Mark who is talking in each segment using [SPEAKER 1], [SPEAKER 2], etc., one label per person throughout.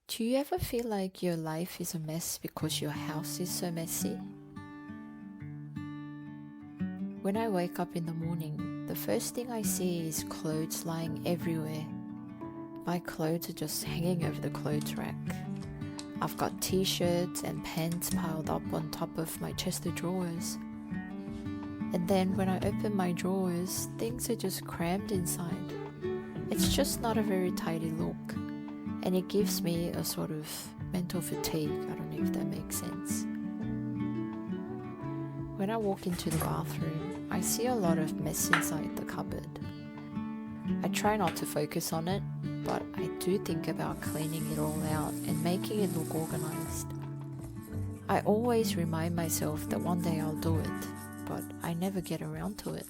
[SPEAKER 1] Do you ever feel like your life is a mess because your house is so messy? When I wake up in the morning, the first thing I see is clothes lying everywhere. My clothes are just hanging over the clothes rack. I've got t-shirts and pants piled up on top of my chest of drawers. And then when I open my drawers, things are just crammed inside. It's just not a very tidy look. And it gives me a sort of mental fatigue. I don't know if that makes sense. When I walk into the bathroom, I see a lot of mess inside the cupboard. I try not to focus on it, but I do think about cleaning it all out and making it look organized. I always remind myself that one day I'll do it, but I never get around to it.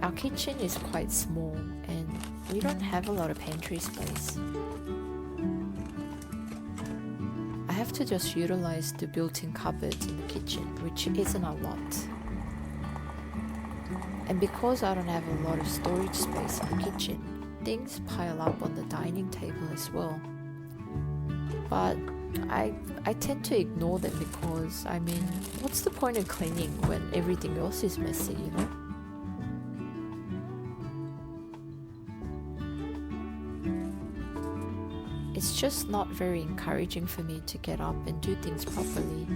[SPEAKER 1] Our kitchen is quite small and we don't have a lot of pantry space. I have to just utilize the built-in cupboards in the kitchen, which isn't a lot. And because I don't have a lot of storage space in the kitchen, things pile up on the dining table as well. But I tend to ignore them because, what's the point of cleaning when everything else is messy, you know? It's just not very encouraging for me to get up and do things properly.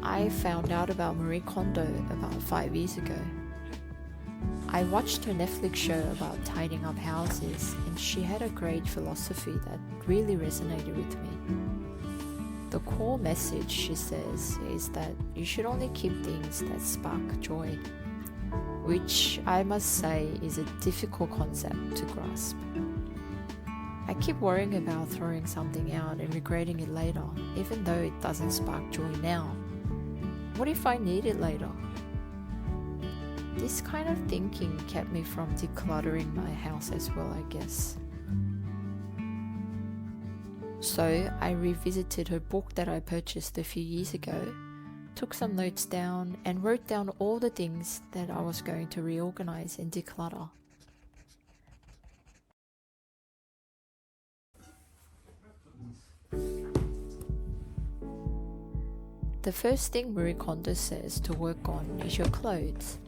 [SPEAKER 1] I found out about Marie Kondo about 5 years ago. I watched her Netflix show about tidying up houses, and she had a great philosophy that really resonated with me. The core message, she says, is that you should only keep things that spark joy, which I must say is a difficult concept to grasp. I keep worrying about throwing something out and regretting it later, even though it doesn't spark joy now. What if I need it later? This kind of thinking kept me from decluttering my house as well, I guess. So I revisited her book that I purchased a few years ago, took some notes down, and wrote down all the things that I was going to reorganize and declutter. The first thing Marie Kondo says to work on is your clothes.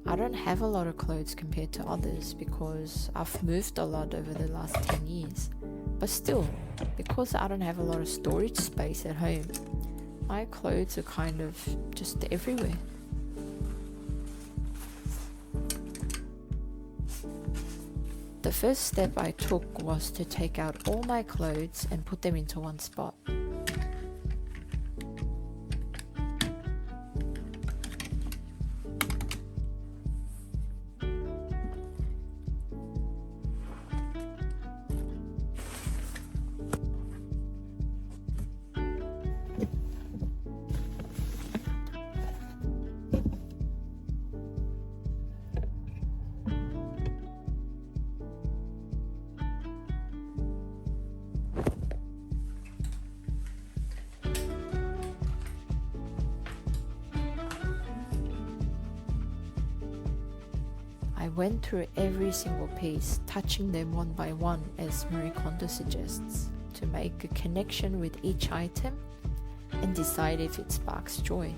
[SPEAKER 1] I don't have a lot of clothes compared to others because I've moved a lot over the last 10 years. But still, because I don't have a lot of storage space at home, my clothes are kind of just everywhere. The first step I took was to take out all my clothes and put them into one spot. I went through every single piece, touching them one by one as Marie Kondo suggests, to make a connection with each item and decide if it sparks joy.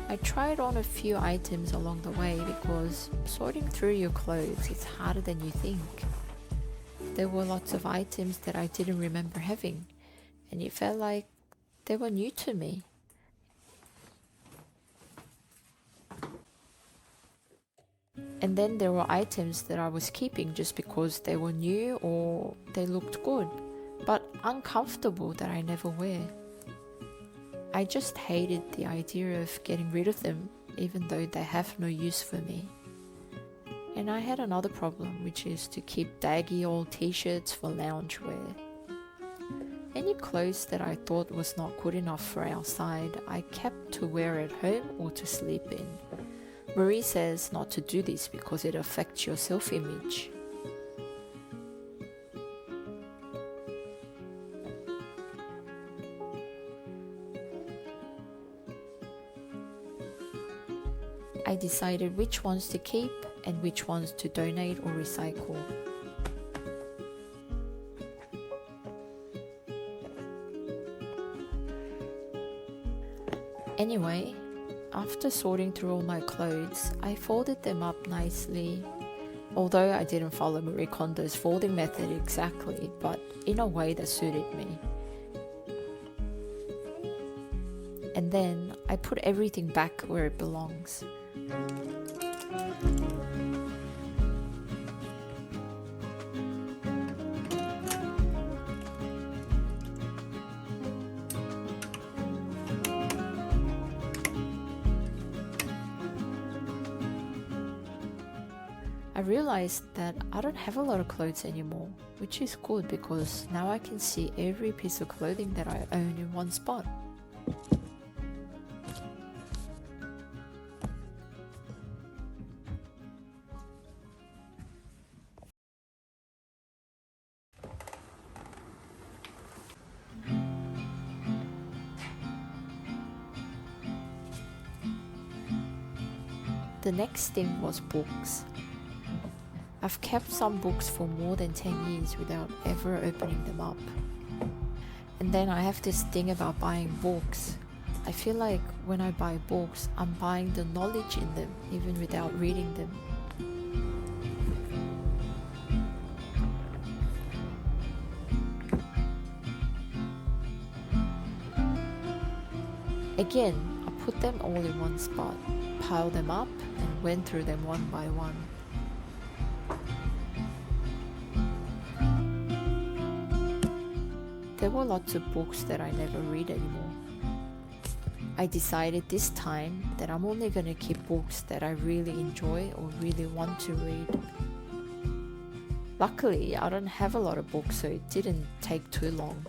[SPEAKER 1] I tried on a few items along the way because sorting through your clothes is harder than you think. There were lots of items that I didn't remember having, and it felt like they were new to me. And then there were items that I was keeping just because they were new or they looked good, but uncomfortable that I never wear. I just hated the idea of getting rid of them, even though they have no use for me. And I had another problem, which is to keep daggy old t-shirts for loungewear. Any clothes that I thought was not good enough for outside, I kept to wear at home or to sleep in. Marie says not to do this because it affects your self-image. I decided which ones to keep and which ones to donate or recycle. Anyway, after sorting through all my clothes, I folded them up nicely. Although I didn't follow Marie Kondo's folding method exactly, but in a way that suited me. And then I put everything back where it belongs. I realized that I don't have a lot of clothes anymore, which is good because now I can see every piece of clothing that I own in one spot. The next thing was books. I've kept some books for more than 10 years without ever opening them up. And then I have this thing about buying books. I feel like when I buy books, I'm buying the knowledge in them even without reading them. Again, I put them all in one spot, piled them up, and went through them one by one. There were lots of books that I never read anymore. I decided this time that I'm only going to keep books that I really enjoy or really want to read. Luckily, I don't have a lot of books, so it didn't take too long.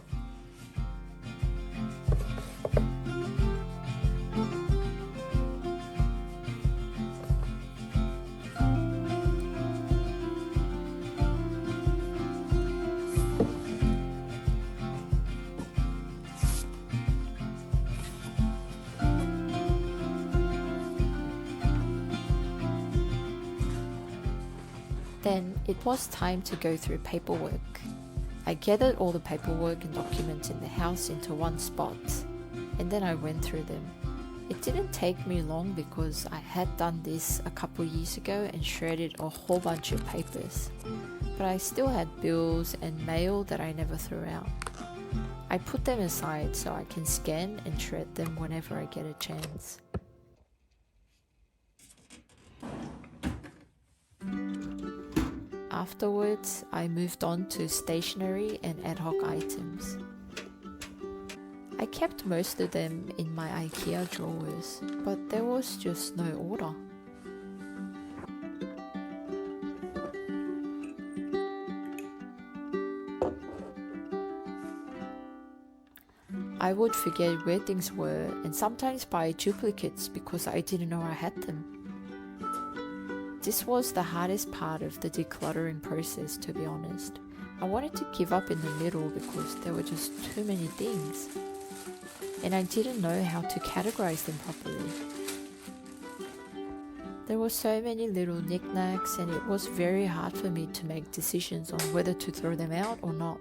[SPEAKER 1] Then it was time to go through paperwork. I gathered all the paperwork and documents in the house into one spot, and then I went through them. It didn't take me long because I had done this a couple years ago and shredded a whole bunch of papers. But I still had bills and mail that I never threw out. I put them aside so I can scan and shred them whenever I get a chance. Afterwards, I moved on to stationery and ad hoc items. I kept most of them in my IKEA drawers, but there was just no order. I would forget where things were and sometimes buy duplicates because I didn't know I had them. This was the hardest part of the decluttering process, to be honest. I wanted to give up in the middle because there were just too many things. And I didn't know how to categorize them properly. There were so many little knickknacks and it was very hard for me to make decisions on whether to throw them out or not.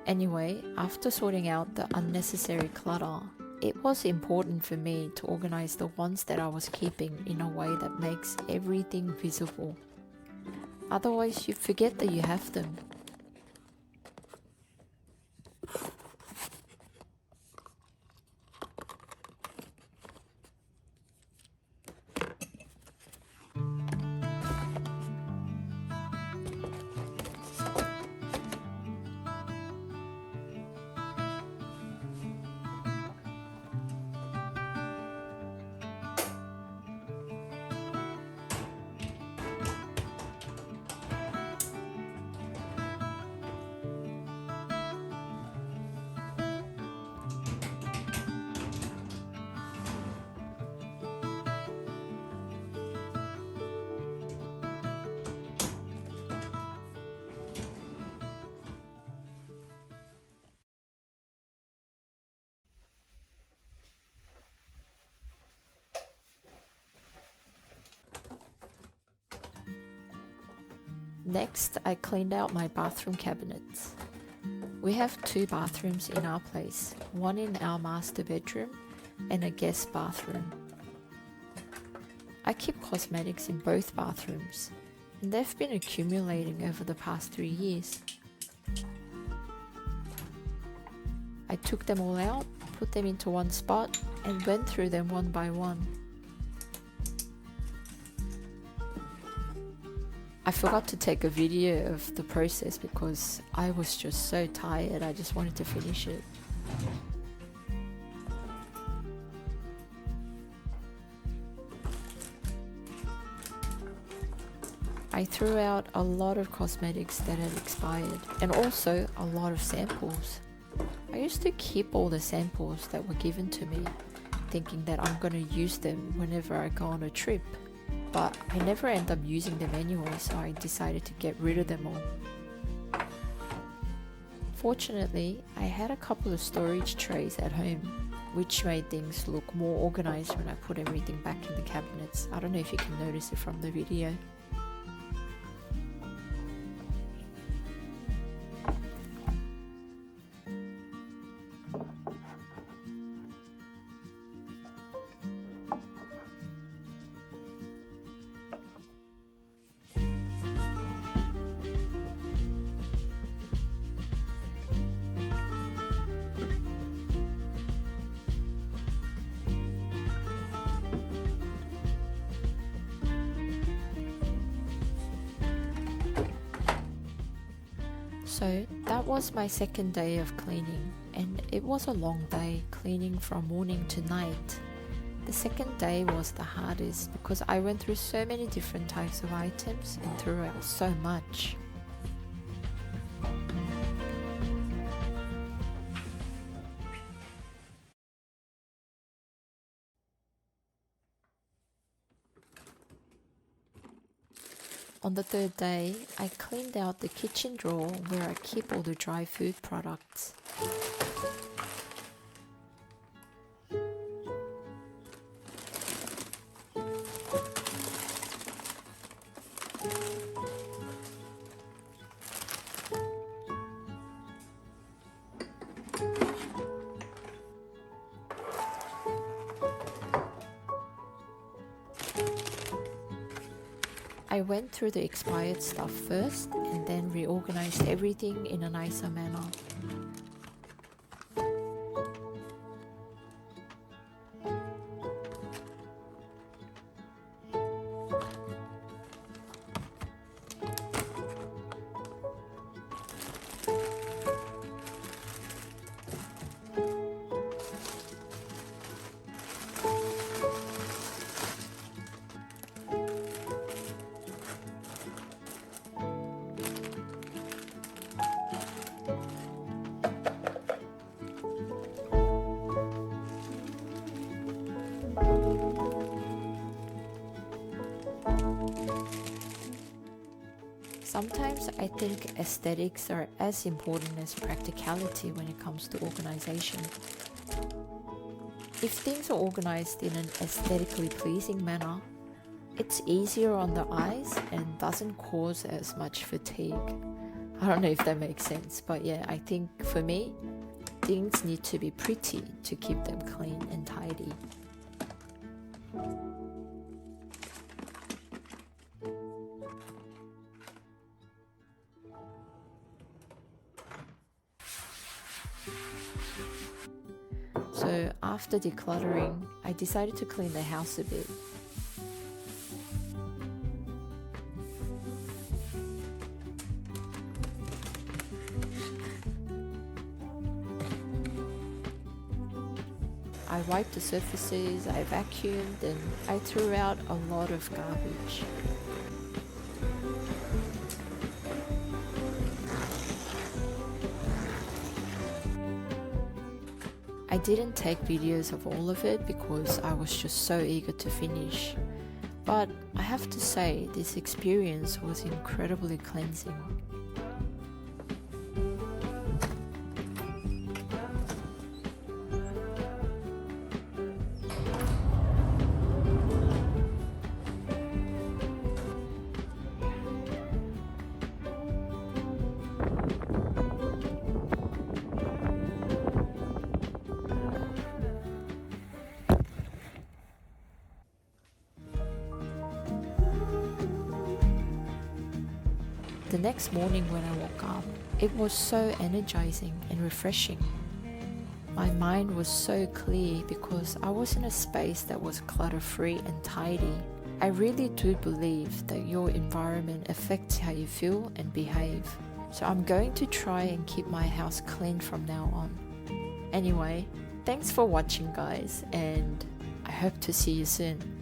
[SPEAKER 1] Anyway, after sorting out the unnecessary clutter, it was important for me to organize the ones that I was keeping in a way that makes everything visible. Otherwise, you forget that you have them. Next, I cleaned out my bathroom cabinets. We have 2 bathrooms in our place, one in our master bedroom and a guest bathroom. I keep cosmetics in both bathrooms, and they've been accumulating over the past 3 years. I took them all out, put them into one spot, and went through them one by one. I forgot to take a video of the process because I was just so tired, I just wanted to finish it. I threw out a lot of cosmetics that had expired and also a lot of samples. I used to keep all the samples that were given to me, thinking that I'm going to use them whenever I go on a trip. But I never end up using them anyway, so I decided to get rid of them all. Fortunately, I had a couple of storage trays at home, which made things look more organized when I put everything back in the cabinets. I don't know if you can notice it from the video. So that was my second day of cleaning, and it was a long day, cleaning from morning to night. The second day was the hardest because I went through so many different types of items and threw out so much. On the third day, I cleaned out the kitchen drawer where I keep all the dry food products. I went through the expired stuff first and then reorganized everything in a nicer manner. Sometimes I think aesthetics are as important as practicality when it comes to organization. If things are organized in an aesthetically pleasing manner, it's easier on the eyes and doesn't cause as much fatigue. I don't know if that makes sense, but yeah, I think for me, things need to be pretty to keep them clean. After decluttering, I decided to clean the house a bit. I wiped the surfaces, I vacuumed, and I threw out a lot of garbage. I didn't take videos of all of it because I was just so eager to finish. But I have to say, this experience was incredibly cleansing. The next morning when I woke up, it was so energizing and refreshing. My mind was so clear because I was in a space that was clutter-free and tidy. I really do believe that your environment affects how you feel and behave. So I'm going to try and keep my house clean from now on. Anyway, thanks for watching guys, and I hope to see you soon.